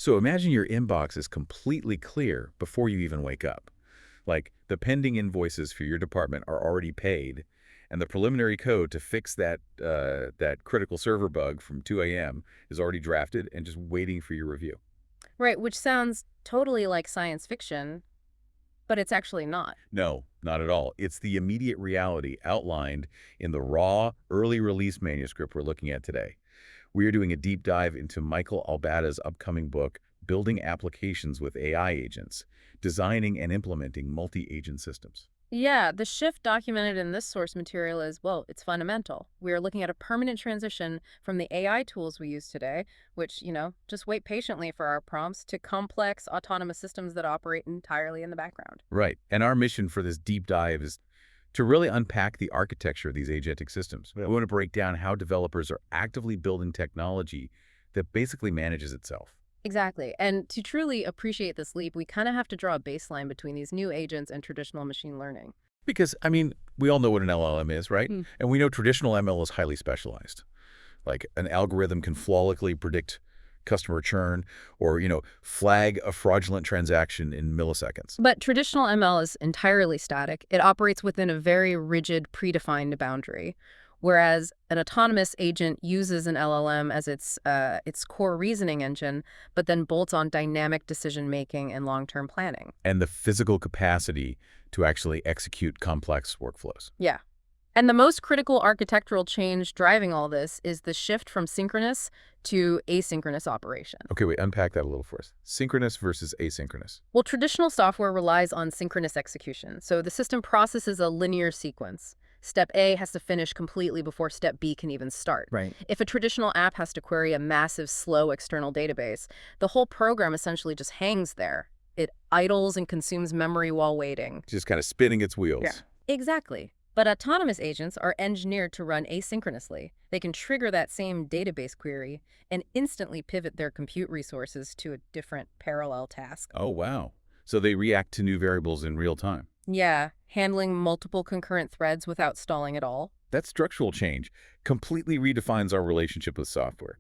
So imagine your inbox is completely clear before you even wake up. Like the pending invoices for your department are already paid, and the preliminary code to fix that critical server bug from 2 a.m. is already drafted and just waiting for your review. Right, which sounds totally like science fiction, but it's actually not. No, not at all. It's the immediate reality outlined in the raw, early release manuscript we're looking at today. We are doing a deep dive into Michael Albada's upcoming book, Building Applications with AI Agents, Designing and Implementing Multi-Agent Systems. Yeah, the shift documented in this source material is, well, it's fundamental. We are looking at a permanent transition from the AI tools we use today, which, just wait patiently for our prompts, to complex autonomous systems that operate entirely in the background. Right. And our mission for this deep dive is to really unpack the architecture of these agentic systems. We want to break down how developers are actively building technology that basically manages itself. Exactly. And to truly appreciate this leap, we kind of have to draw a baseline between these new agents and traditional machine learning. Because, I mean, we all know what an LLM is, right? Hmm. And we know traditional ML is highly specialized. Like an algorithm can flawlessly predict customer churn or, flag a fraudulent transaction in milliseconds. But traditional ML is entirely static. It operates within a very rigid, predefined boundary, whereas an autonomous agent uses an LLM as its core reasoning engine, but then bolts on dynamic decision-making and long-term planning. And the physical capacity to actually execute complex workflows. Yeah. And the most critical architectural change driving all this is the shift from synchronous to asynchronous operation. Okay, wait, unpack that a little for us. Synchronous versus asynchronous. Well, traditional software relies on synchronous execution, so the system processes a linear sequence. Step A has to finish completely before step B can even start. Right. If a traditional app has to query a massive, slow external database, the whole program essentially just hangs there. It idles and consumes memory while waiting. Just kind of spinning its wheels. Yeah. Exactly. But autonomous agents are engineered to run asynchronously. They can trigger that same database query and instantly pivot their compute resources to a different parallel task. Oh, wow. So they react to new variables in real time. Yeah, handling multiple concurrent threads without stalling at all. That structural change completely redefines our relationship with software.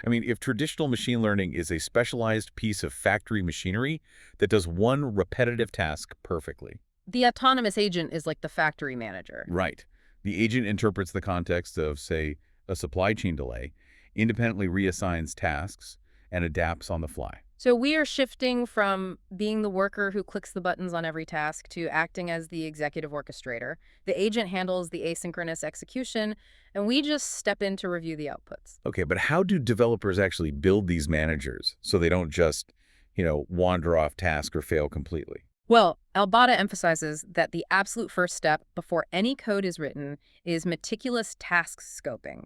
I mean, if traditional machine learning is a specialized piece of factory machinery that does one repetitive task perfectly. The autonomous agent is like the factory manager. Right. The agent interprets the context of, say, a supply chain delay, independently reassigns tasks, and adapts on the fly. So we are shifting from being the worker who clicks the buttons on every task to acting as the executive orchestrator. The agent handles the asynchronous execution, and we just step in to review the outputs. Okay, but how do developers actually build these managers so they don't just, wander off task or fail completely? Well, Albada emphasizes that the absolute first step before any code is written is meticulous task scoping.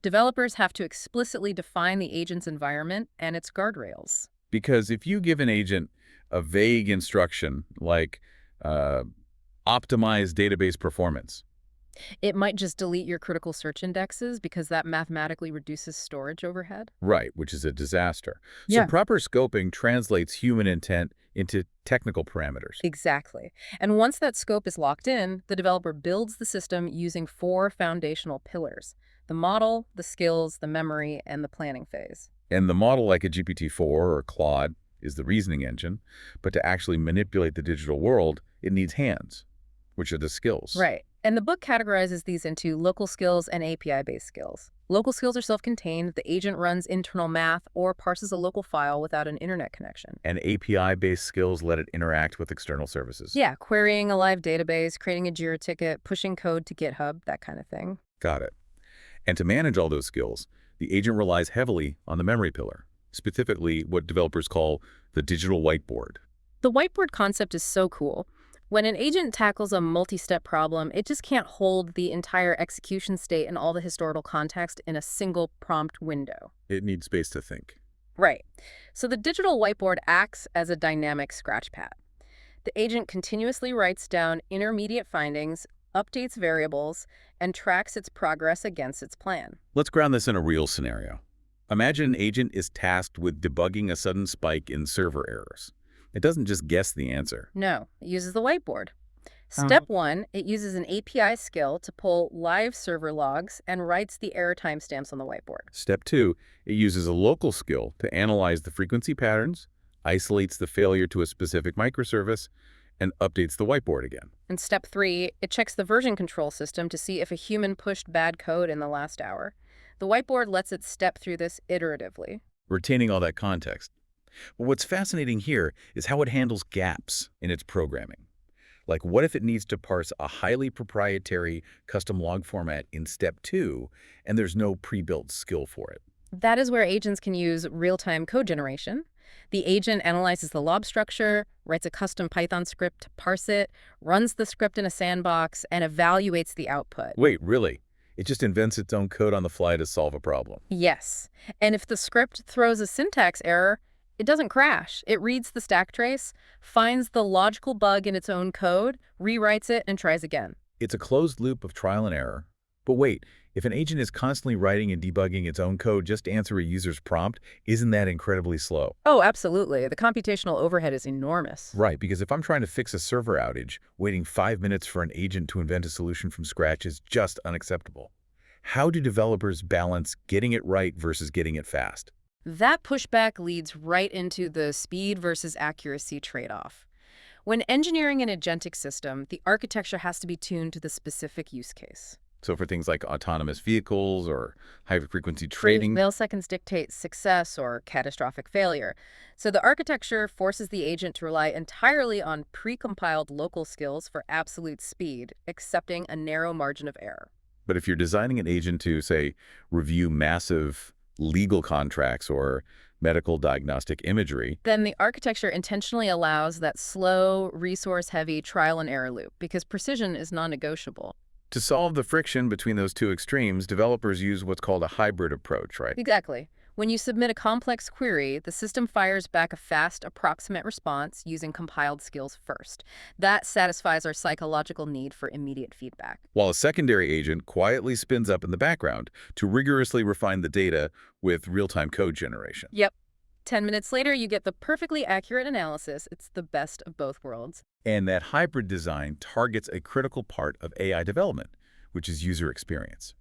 Developers have to explicitly define the agent's environment and its guardrails. Because if you give an agent a vague instruction like optimize database performance. It might just delete your critical search indexes because that mathematically reduces storage overhead. Right, which is a disaster. So Yeah. proper scoping translates human intent into technical parameters. Exactly. And once that scope is locked in, the developer builds the system using 4 foundational pillars: the model, the skills, the memory, and the planning phase. And the model, like a GPT-4 or Claude, is the reasoning engine. But to actually manipulate the digital world, it needs hands, which are the skills. Right. And the book categorizes these into local skills and API-based skills. Local skills are self-contained. The agent runs internal math or parses a local file without an internet connection. And API-based skills let it interact with external services. Yeah, querying a live database, creating a Jira ticket, pushing code to GitHub, that kind of thing. Got it. And to manage all those skills, the agent relies heavily on the memory pillar, specifically what developers call the digital whiteboard. The whiteboard concept is so cool. When an agent tackles a multi-step problem, it just can't hold the entire execution state and all the historical context in a single prompt window. It needs space to think. Right. So the digital whiteboard acts as a dynamic scratchpad. The agent continuously writes down intermediate findings, updates variables, and tracks its progress against its plan. Let's ground this in a real scenario. Imagine an agent is tasked with debugging a sudden spike in server errors. It doesn't just guess the answer. No, it uses the whiteboard. Step 1, it uses an API skill to pull live server logs and writes the error timestamps on the whiteboard. Step 2, it uses a local skill to analyze the frequency patterns, isolates the failure to a specific microservice, and updates the whiteboard again. And step 3, it checks the version control system to see if a human pushed bad code in the last hour. The whiteboard lets it step through this iteratively. Retaining all that context. But what's fascinating here is how it handles gaps in its programming. Like, what if it needs to parse a highly proprietary custom log format in step 2, and there's no pre-built skill for it? That is where agents can use real-time code generation. The agent analyzes the lob structure, writes a custom Python script to parse it, runs the script in a sandbox, and evaluates the output. Wait, really? It just invents its own code on the fly to solve a problem. Yes. And if the script throws a syntax error, it doesn't crash. It reads the stack trace, finds the logical bug in its own code, rewrites it, and tries again. It's a closed loop of trial and error. But wait, if an agent is constantly writing and debugging its own code just to answer a user's prompt, isn't that incredibly slow? Oh, absolutely. The computational overhead is enormous. Right, because if I'm trying to fix a server outage, waiting 5 minutes for an agent to invent a solution from scratch is just unacceptable. How do developers balance getting it right versus getting it fast? That pushback leads right into the speed versus accuracy trade-off. When engineering an agentic system, the architecture has to be tuned to the specific use case. So for things like autonomous vehicles or high-frequency trading, Milliseconds dictate success or catastrophic failure. So the architecture forces the agent to rely entirely on pre-compiled local skills for absolute speed, accepting a narrow margin of error. but if you're designing an agent to, say, review massive legal contracts or medical diagnostic imagery, Then the architecture intentionally allows that slow, resource-heavy trial and error loop because precision is non-negotiable. to solve the friction between those two extremes, developers use what's called a hybrid approach, right? Exactly. When you submit a complex query, the system fires back a fast, approximate response using compiled skills first. That satisfies our psychological need for immediate feedback. While a secondary agent quietly spins up in the background to rigorously refine the data with real-time code generation. Yep. 10 minutes later, you get the perfectly accurate analysis. It's the best of both worlds. And that hybrid design targets a critical part of AI development, which is user experience.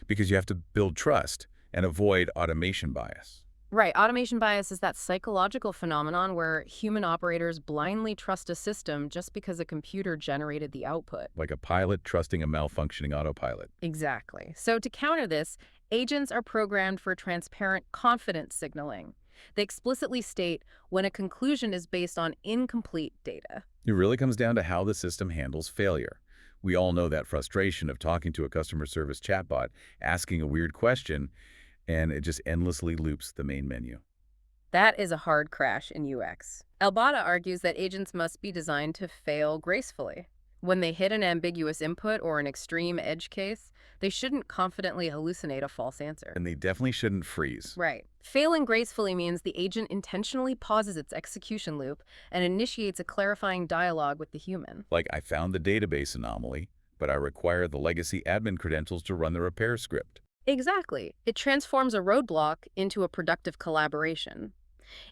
Because you have to build trust and avoid automation bias. Right. Automation bias is that psychological phenomenon where human operators blindly trust a system just because a computer generated the output. Like a pilot trusting a malfunctioning autopilot. Exactly. So to counter this, agents are programmed for transparent confidence signaling. They explicitly state when a conclusion is based on incomplete data. It really comes down to how the system handles failure. We all know that frustration of talking to a customer service chatbot, asking a weird question, and it just endlessly loops the main menu. That is a hard crash in UX. Albata argues that agents must be designed to fail gracefully. When they hit an ambiguous input or an extreme edge case, they shouldn't confidently hallucinate a false answer. And they definitely shouldn't freeze. Right. Failing gracefully means the agent intentionally pauses its execution loop and initiates a clarifying dialogue with the human. Like, I found the database anomaly, but I require the legacy admin credentials to run the repair script. Exactly. It transforms a roadblock into a productive collaboration.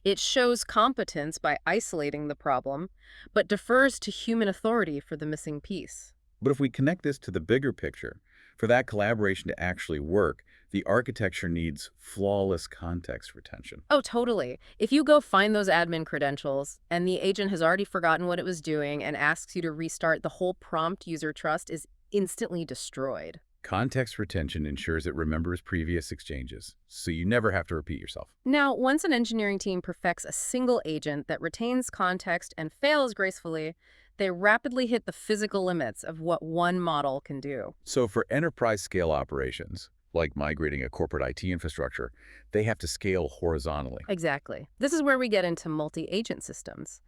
It shows competence by isolating the problem, but defers to human authority for the missing piece. But if we connect this to the bigger picture, for that collaboration to actually work, the architecture needs flawless context retention. Oh, totally. If you go find those admin credentials and the agent has already forgotten what it was doing and asks you to restart, the whole prompt user trust is instantly destroyed. Context retention ensures it remembers previous exchanges, so you never have to repeat yourself. Now, once an engineering team perfects a single agent that retains context and fails gracefully, they rapidly hit the physical limits of what one model can do. So for enterprise-scale operations, like migrating a corporate IT infrastructure, they have to scale horizontally. Exactly. This is where we get into multi-agent systems.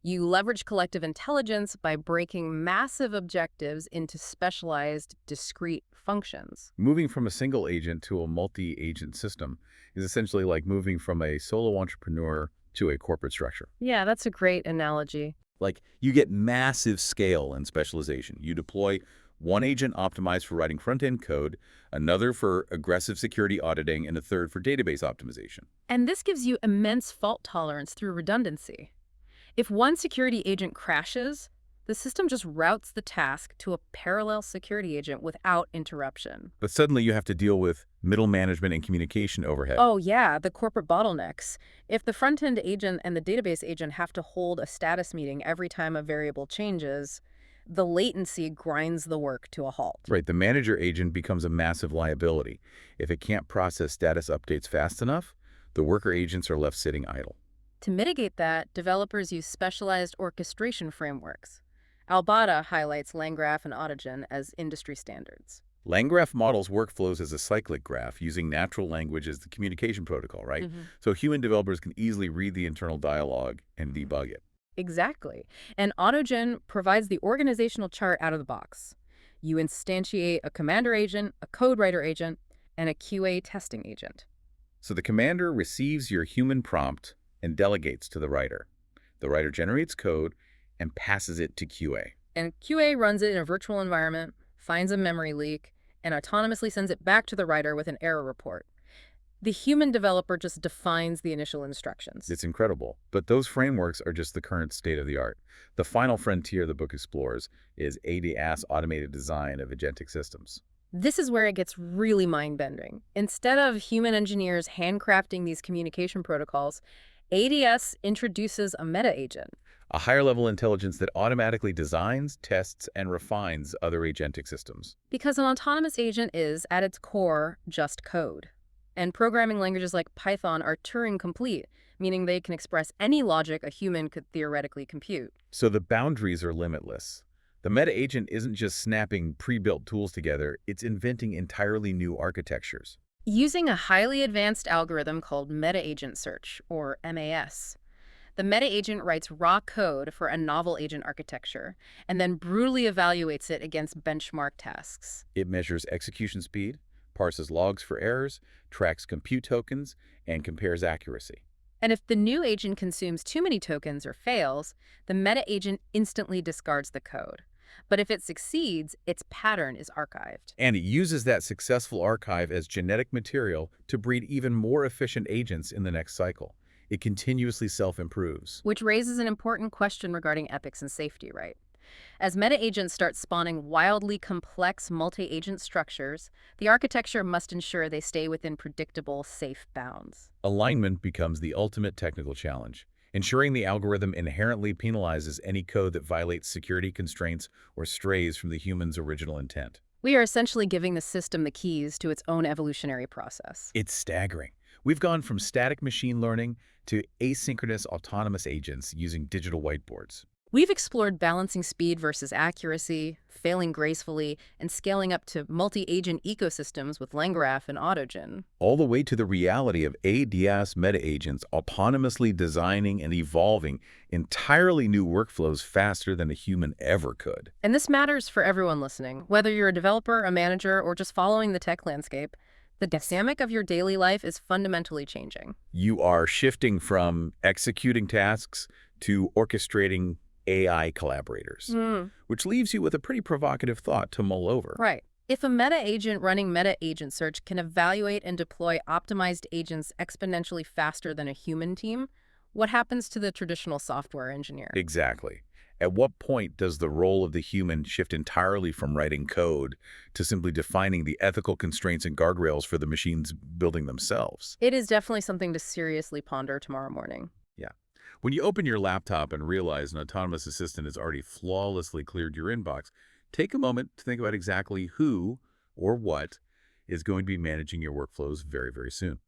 You leverage collective intelligence by breaking massive objectives into specialized, discrete functions. Moving from a single agent to a multi-agent system is essentially like moving from a solo entrepreneur to a corporate structure. Yeah, that's a great analogy. Like, you get massive scale and specialization. You deploy one agent optimized for writing front-end code, another for aggressive security auditing, and a third for database optimization. And this gives you immense fault tolerance through redundancy. If one security agent crashes, The system just routes the task to a parallel security agent without interruption. But suddenly you have to deal with middle management and communication overhead. Oh, yeah, the corporate bottlenecks. If the front-end agent and the database agent have to hold a status meeting every time a variable changes, the latency grinds the work to a halt. Right, the manager agent becomes a massive liability. If it can't process status updates fast enough, the worker agents are left sitting idle. To mitigate that, developers use specialized orchestration frameworks. Albada highlights LangGraph and Autogen as industry standards. LangGraph models workflows as a cyclic graph using natural language as the communication protocol, right? Mhm. So human developers can easily read the internal dialogue and debug it. Exactly. And Autogen provides the organizational chart out of the box. You instantiate a commander agent, a code writer agent, and a QA testing agent. So the commander receives your human prompt and delegates to the writer. The writer generates code and passes it to QA. And QA runs it in a virtual environment, finds a memory leak, and autonomously sends it back to the writer with an error report. The human developer just defines the initial instructions. It's incredible, but those frameworks are just the current state of the art. The final frontier the book explores is ADAS automated design of agentic systems. This is where it gets really mind-bending. Instead of human engineers handcrafting these communication protocols, ADS introduces a meta agent. A higher-level intelligence that automatically designs, tests, and refines other agentic systems. Because an autonomous agent is, at its core, just code. And programming languages like Python are Turing-complete, meaning they can express any logic a human could theoretically compute. So the boundaries are limitless. The meta agent isn't just snapping pre-built tools together, it's inventing entirely new architectures. Using a highly advanced algorithm called meta-agent search, or MAS, the meta-agent writes raw code for a novel agent architecture and then brutally evaluates it against benchmark tasks. It measures execution speed, parses logs for errors, tracks compute tokens, and compares accuracy. And if the new agent consumes too many tokens or fails, the meta-agent instantly discards the code. But if it succeeds, its pattern is archived. And it uses that successful archive as genetic material to breed even more efficient agents in the next cycle. It continuously self-improves. Which raises an important question regarding ethics and safety, right? As meta-agents start spawning wildly complex multi-agent structures, the architecture must ensure they stay within predictable, safe bounds. Alignment becomes the ultimate technical challenge, ensuring the algorithm inherently penalizes any code that violates security constraints or strays from the human's original intent. We are essentially giving the system the keys to its own evolutionary process. It's staggering. We've gone from static machine learning to asynchronous autonomous agents using digital whiteboards. We've explored balancing speed versus accuracy, failing gracefully, and scaling up to multi-agent ecosystems with LangGraph and Autogen. All the way to the reality of ADS meta-agents autonomously designing and evolving entirely new workflows faster than a human ever could. And this matters for everyone listening. Whether you're a developer, a manager, or just following the tech landscape, the dynamic of your daily life is fundamentally changing. You are shifting from executing tasks to orchestrating AI collaborators, which leaves you with a pretty provocative thought to mull over. Right. If a meta agent running meta agent search can evaluate and deploy optimized agents exponentially faster than a human team, what happens to the traditional software engineer? Exactly. At what point does the role of the human shift entirely from writing code to simply defining the ethical constraints and guardrails for the machines building themselves? It is definitely something to seriously ponder tomorrow morning. Yeah. When you open your laptop and realize an autonomous assistant has already flawlessly cleared your inbox, take a moment to think about exactly who or what is going to be managing your workflows very, very soon.